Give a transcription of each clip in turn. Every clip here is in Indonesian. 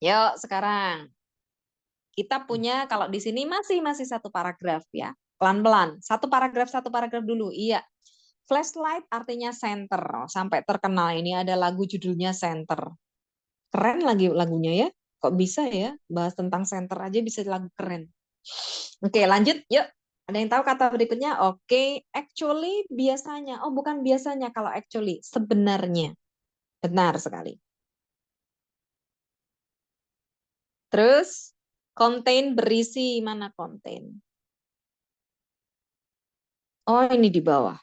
Yuk, sekarang kita punya, kalau di sini masih satu paragraf ya. Pelan-pelan. Satu paragraf dulu. Iya. Flashlight artinya center. Sampai terkenal ini ada lagu judulnya Center. Keren lagi lagunya ya. Kok bisa ya bahas tentang center aja bisa lagu keren. Oke, lanjut. Yuk. Ada yang tahu kata berikutnya? Oke, actually biasanya. Oh, bukan biasanya kalau actually. Sebenarnya. Benar sekali. Terus, contain berisi. Mana contain? Oh, ini di bawah.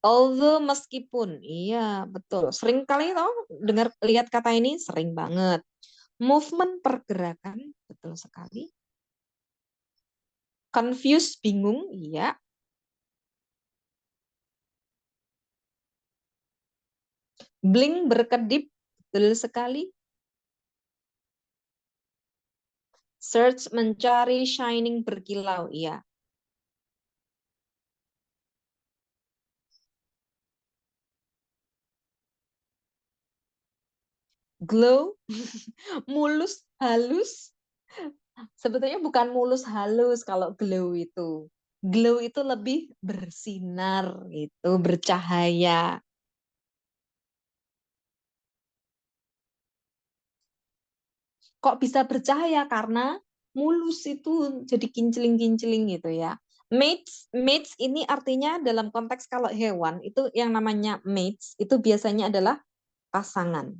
Although meskipun, iya betul. Sering kali tau dengar lihat kata ini, sering banget. Movement pergerakan, betul sekali. Confused, bingung, iya. Blink, berkedip, betul sekali. Search, mencari, shining, berkilau, iya. Glow, mulus, halus. Sebetulnya bukan mulus halus kalau glow itu. Glow itu lebih bersinar gitu, bercahaya. Kok bisa bercahaya? Karena mulus itu jadi kincling-kincling gitu ya. Mates ini artinya dalam konteks kalau hewan itu yang namanya mates itu biasanya adalah pasangan.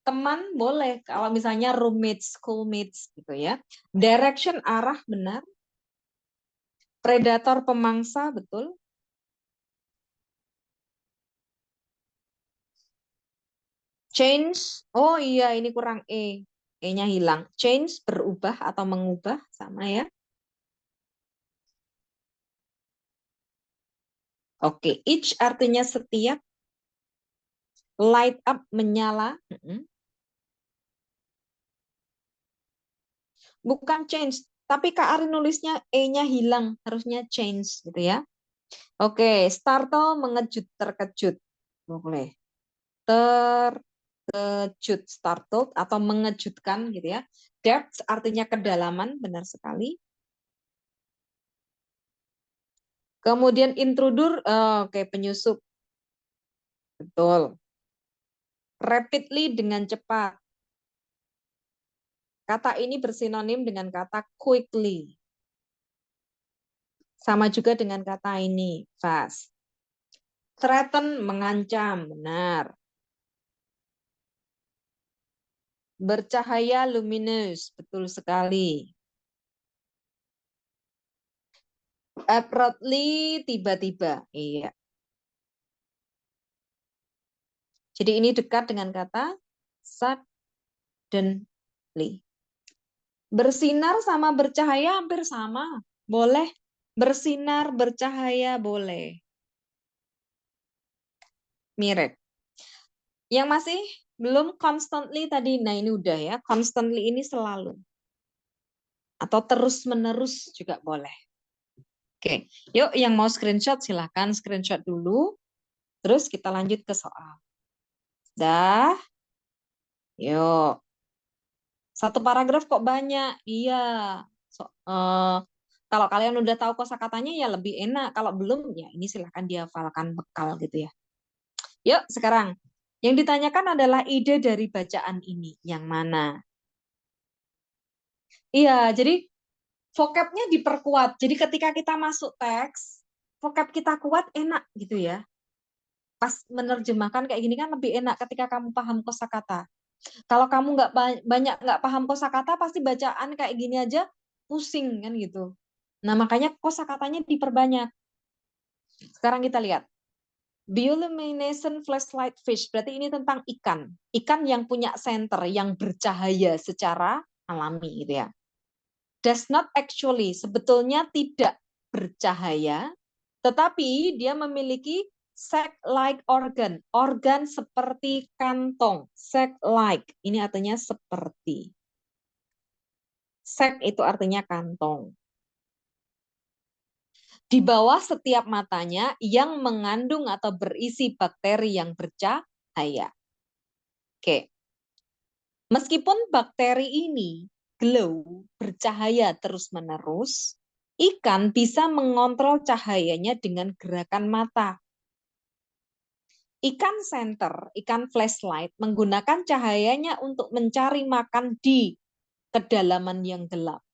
Teman boleh kalau misalnya roommates, schoolmates gitu ya. Direction arah benar. Predator pemangsa betul. Change, oh iya ini kurang E. E-nya hilang. Change berubah atau mengubah sama ya. Oke, each artinya setiap. Light up menyala. Bukan change, tapi Kak Ari nulisnya E-nya hilang, harusnya change gitu ya. Oke, startle mengejut, terkejut. Boleh. Terkejut, startled atau mengejutkan gitu ya. Depth artinya kedalaman, benar sekali. Kemudian intruder, oke, penyusup. Betul. Rapidly dengan cepat. Kata ini bersinonim dengan kata quickly. Sama juga dengan kata ini, fast. Threaten, mengancam, benar. Bercahaya, luminous, betul sekali. Abruptly, tiba-tiba, iya. Jadi ini dekat dengan kata suddenly. Bersinar sama bercahaya hampir sama. Boleh. Bersinar, bercahaya, boleh. Mirip. Yang masih belum constantly tadi, nah ini udah ya. Constantly ini selalu. Atau terus-menerus juga boleh. Oke, yuk yang mau screenshot silahkan screenshot dulu. Terus kita lanjut ke soal. Dah, yuk. Satu paragraf kok banyak? Iya. Kalau kalian udah tahu kosakatanya ya lebih enak. Kalau belum ya ini silahkan dihafalkan bekal gitu ya. Yuk sekarang. Yang ditanyakan adalah ide dari bacaan ini. Yang mana? Iya, jadi vocabnya diperkuat. Jadi ketika kita masuk teks, vocab kita kuat enak gitu ya. Pas menerjemahkan kayak gini kan lebih enak ketika kamu paham kosakata. Kalau kamu banyak nggak paham kosakata, pasti bacaan kayak gini aja pusing kan gitu. Nah makanya kosakatanya diperbanyak. Sekarang kita lihat. Bioluminescent flashlight fish. Berarti ini tentang ikan. Ikan yang punya center, yang bercahaya secara alami gitu ya. Does not actually, sebetulnya tidak bercahaya, tetapi dia memiliki sac-like organ. Organ seperti kantong. Sac-like, ini artinya seperti. Sac itu artinya kantong. Di bawah setiap matanya yang mengandung atau berisi bakteri yang bercahaya. Oke. Meskipun bakteri ini glow, bercahaya terus-menerus, ikan bisa mengontrol cahayanya dengan gerakan mata. Ikan center, ikan flashlight, menggunakan cahayanya untuk mencari makan di kedalaman yang gelap.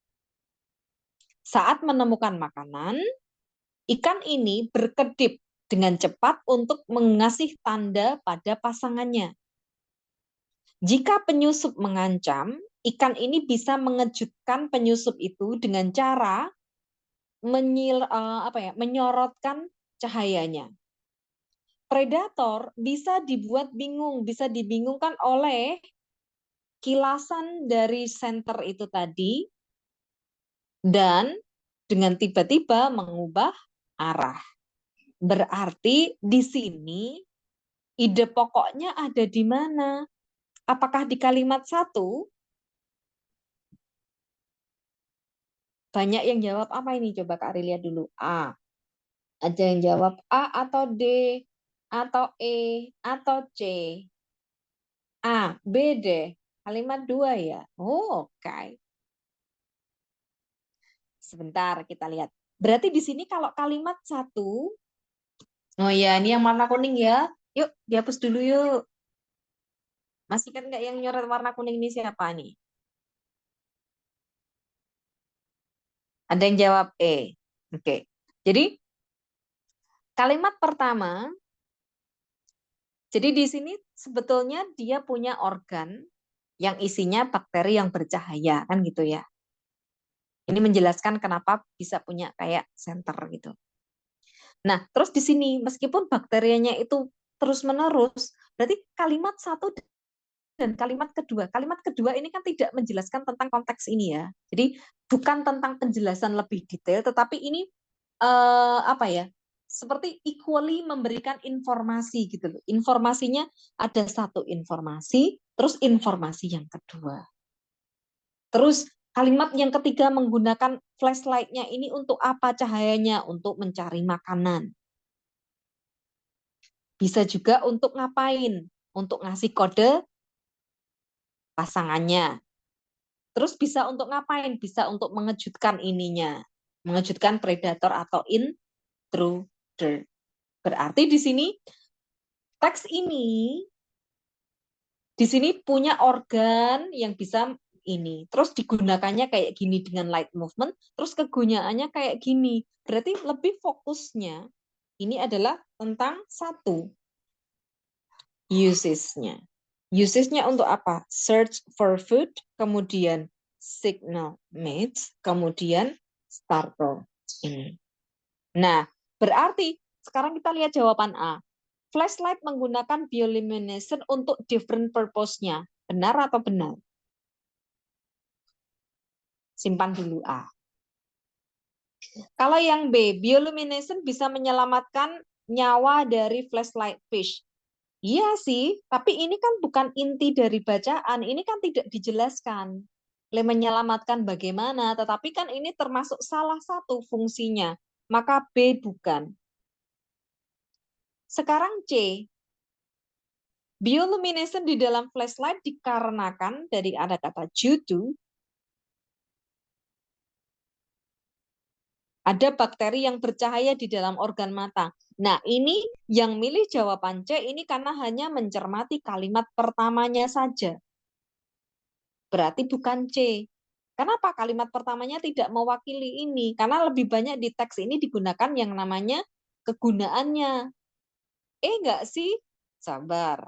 Saat menemukan makanan, ikan ini berkedip dengan cepat untuk mengasih tanda pada pasangannya. Jika penyusup mengancam, ikan ini bisa mengejutkan penyusup itu dengan cara menyorotkan cahayanya. Predator bisa dibuat bingung, bisa dibingungkan oleh kilasan dari senter itu tadi dan dengan tiba-tiba mengubah arah. Berarti di sini ide pokoknya ada di mana? Apakah di kalimat satu? Banyak yang jawab apa ini? Coba Kak Ari lihat dulu. A. Ada yang jawab A atau D, atau E, atau C. A, B, D. Kalimat dua ya. Oh, oke. Sebentar kita lihat. Berarti di sini kalau kalimat satu, oh ya, ini yang warna kuning ya. Yuk, dihapus dulu yuk. Masih kan nggak yang nyoret warna kuning ini siapa nih? Ada yang jawab E. Oke. Jadi kalimat pertama, jadi di sini sebetulnya dia punya organ yang isinya bakteri yang bercahaya, kan gitu ya. Ini menjelaskan kenapa bisa punya kayak senter gitu. Nah, terus di sini meskipun bakterianya itu terus-menerus, berarti kalimat satu dan kalimat kedua ini kan tidak menjelaskan tentang konteks ini ya. Jadi bukan tentang penjelasan lebih detail, tetapi ini apa ya? Seperti equally memberikan informasi gitu loh. Informasinya ada satu informasi, terus informasi yang kedua. Terus kalimat yang ketiga menggunakan flashlight-nya ini untuk apa cahayanya? Untuk mencari makanan. Bisa juga untuk ngapain? Untuk ngasih kode pasangannya. Terus bisa untuk ngapain? Bisa untuk mengejutkan ininya. Mengejutkan predator atau intruder. Berarti di sini teks ini di sini punya organ yang bisa ini. Terus digunakannya kayak gini dengan light movement, terus kegunaannya kayak gini. Berarti lebih fokusnya ini adalah tentang satu, usage-nya. Usage-nya untuk apa? Search for food, kemudian signal mates, kemudian startle. Ini. Nah, berarti sekarang kita lihat jawaban A. Flashlight menggunakan bioluminescent untuk different purpose-nya. Benar atau benar? Simpan dulu A. Kalau yang B, bioluminescent bisa menyelamatkan nyawa dari flashlight fish. Iya sih, tapi ini kan bukan inti dari bacaan. Ini kan tidak dijelaskan. Menyelamatkan bagaimana, tetapi kan ini termasuk salah satu fungsinya. Maka B bukan. Sekarang C. Bioluminescent di dalam flashlight dikarenakan dari ada kata due to, ada bakteri yang bercahaya di dalam organ mata. Nah, ini yang milih jawaban C ini karena hanya mencermati kalimat pertamanya saja. Berarti bukan C. Kenapa kalimat pertamanya tidak mewakili ini? Karena lebih banyak di teks ini digunakan yang namanya kegunaannya. Enggak sih? Sabar.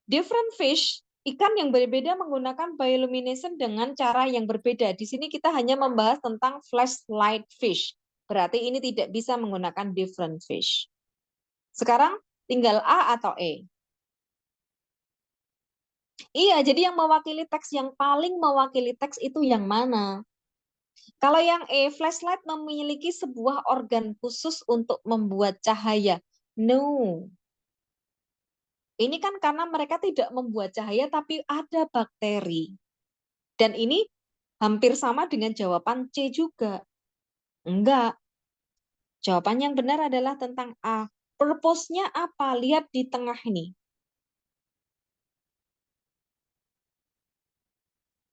Different fish, ikan yang berbeda menggunakan bioluminescent dengan cara yang berbeda. Di sini kita hanya membahas tentang flashlight fish. Berarti ini tidak bisa menggunakan different fish. Sekarang tinggal A atau E. Iya, jadi yang mewakili teks, yang paling mewakili teks itu yang mana? Kalau yang E, flashlight memiliki sebuah organ khusus untuk membuat cahaya. No. Ini kan karena mereka tidak membuat cahaya, tapi ada bakteri. Dan ini hampir sama dengan jawaban C juga. Enggak. Jawaban yang benar adalah tentang A. Purpose-nya apa? Lihat di tengah ini.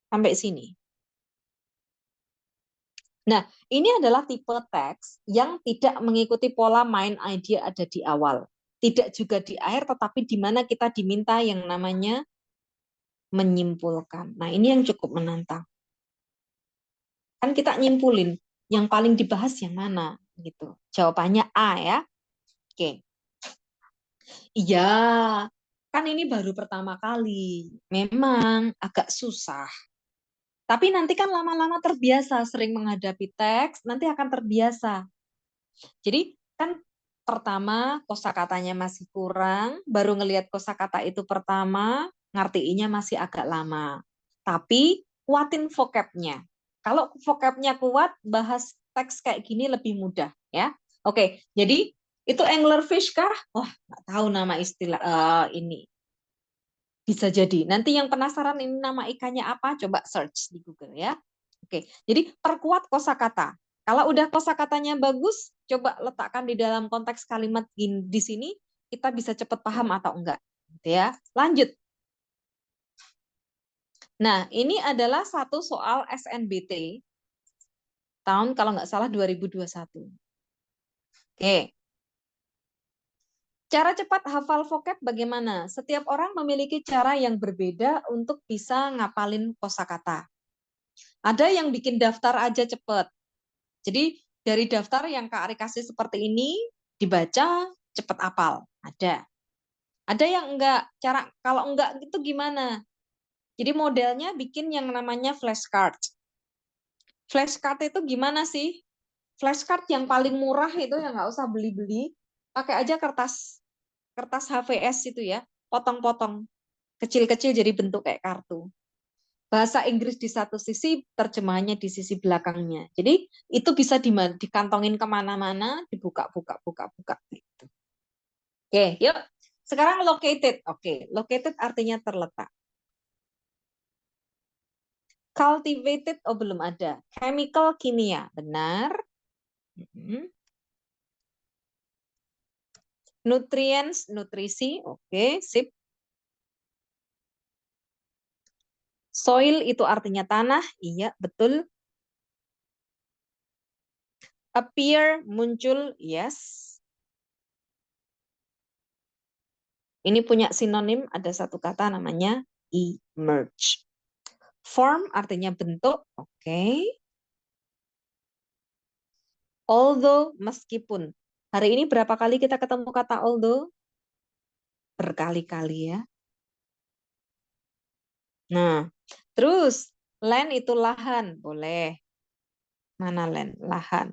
Sampai sini. Nah, ini adalah tipe teks yang tidak mengikuti pola main idea ada di awal. Tidak juga di akhir, tetapi di mana kita diminta yang namanya menyimpulkan. Nah, ini yang cukup menantang. Kan kita nyimpulin, yang paling dibahas yang mana? Gitu. Jawabannya A ya. Oke. Iya, kan ini baru pertama kali. Memang agak susah. Tapi nanti kan lama-lama terbiasa, sering menghadapi teks, nanti akan terbiasa. Jadi kan pertama kosakatanya masih kurang, baru ngelihat kosakata itu pertama, ngertiinnya masih agak lama. Tapi kuatin vocabnya. Kalau vocabnya kuat, bahas teks kayak gini lebih mudah ya. Oke, jadi itu anglerfish kah? Wah, nggak tahu nama istilah ini. Bisa jadi. Nanti yang penasaran ini nama ikannya apa, coba search di Google ya. Oke, jadi perkuat kosakata. Kalau udah kosakatanya bagus, coba letakkan di dalam konteks kalimat di sini, kita bisa cepat paham atau enggak. Gitu ya. Lanjut. Nah, ini adalah satu soal SNBT tahun kalau nggak salah 2021. Oke. Cara cepat hafal vocab bagaimana? Setiap orang memiliki cara yang berbeda untuk bisa ngapalin kosakata. Ada yang bikin daftar aja cepet. Jadi dari daftar yang Kak Ari kasih seperti ini, dibaca cepet apal. Ada. Ada yang enggak. Cara kalau enggak gitu gimana? Jadi modelnya bikin yang namanya flashcard. Flashcard itu gimana sih? Flashcard yang paling murah itu yang nggak usah beli-beli. Pakai aja kertas kertas HVS itu ya. Potong-potong. Kecil-kecil jadi bentuk kayak kartu. Bahasa Inggris di satu sisi, terjemahannya di sisi belakangnya. Jadi itu bisa dikantongin kemana-mana, dibuka-buka, buka-buka. Gitu. Oke, yuk. Sekarang located. Oke, located artinya terletak. Cultivated, oh belum ada. Chemical, kimia. Benar. Nutrients, nutrisi. Oke, sip. Soil itu artinya tanah. Iya, betul. Appear, muncul. Yes. Ini punya sinonim, ada satu kata namanya emerge. Form artinya bentuk, oke. Although, meskipun. Hari ini berapa kali kita ketemu kata although? Berkali-kali ya. Nah, terus land itu lahan, boleh. Mana land? Lahan.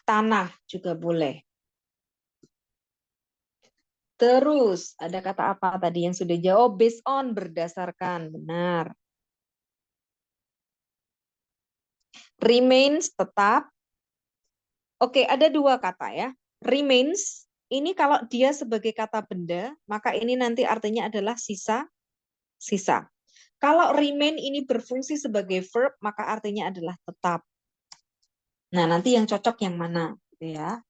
Tanah juga boleh. Terus ada kata apa tadi yang sudah jawab? Based on, berdasarkan. Benar. Remains, tetap. Oke, ada dua kata ya. Remains, ini kalau dia sebagai kata benda, maka ini nanti artinya adalah sisa, sisa. Kalau remain ini berfungsi sebagai verb, maka artinya adalah tetap. Nah, nanti yang cocok yang mana, gitu ya.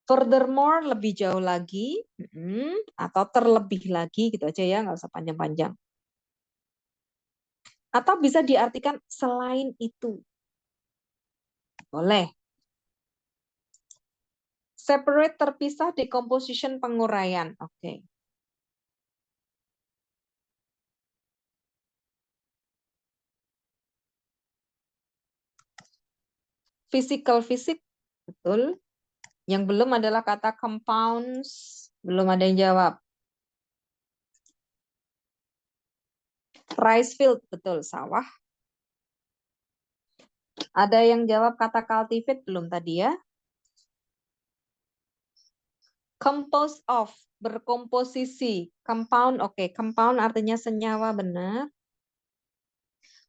Furthermore, lebih jauh lagi, atau terlebih lagi, gitu aja ya, nggak usah panjang-panjang. Atau bisa diartikan selain itu. Boleh. Separate, terpisah, decomposition, penguraian. Oke. Physical, fisik, betul. Yang belum adalah kata compounds. Belum ada yang jawab. Rice field, betul, sawah. Ada yang jawab kata cultivate, belum tadi ya. Compose of, berkomposisi. Compound, oke. Compound artinya senyawa, benar.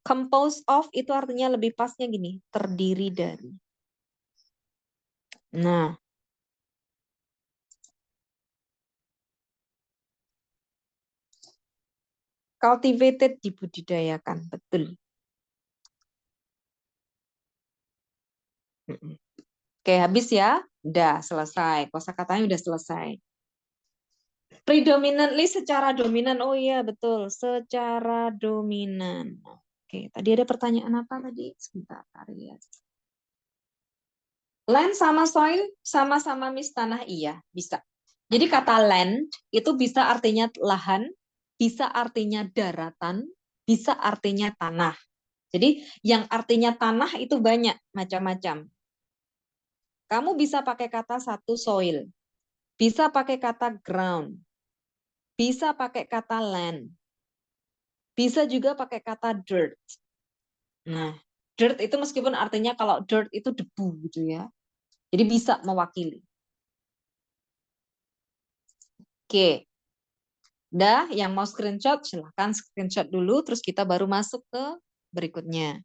Compose of itu artinya lebih pasnya gini, terdiri dari. Nah, cultivated, dibudidayakan, betul. Oke, habis ya? Udah selesai. Kosakatanya udah selesai. Predominantly secara dominan. Oh iya, betul. Secara dominan. Oke, tadi ada pertanyaan apa tadi? Sebentar, ya. Land sama soil sama-sama mis tanah, iya, bisa. Jadi kata land itu bisa artinya lahan, bisa artinya daratan, bisa artinya tanah. Jadi yang artinya tanah itu banyak macam-macam. Kamu bisa pakai kata satu soil, bisa pakai kata ground, bisa pakai kata land, bisa juga pakai kata dirt. Nah, dirt itu meskipun artinya kalau dirt itu debu gitu ya. Jadi bisa mewakili. Oke. Udah, yang mau screenshot silahkan screenshot dulu, terus kita baru masuk ke berikutnya.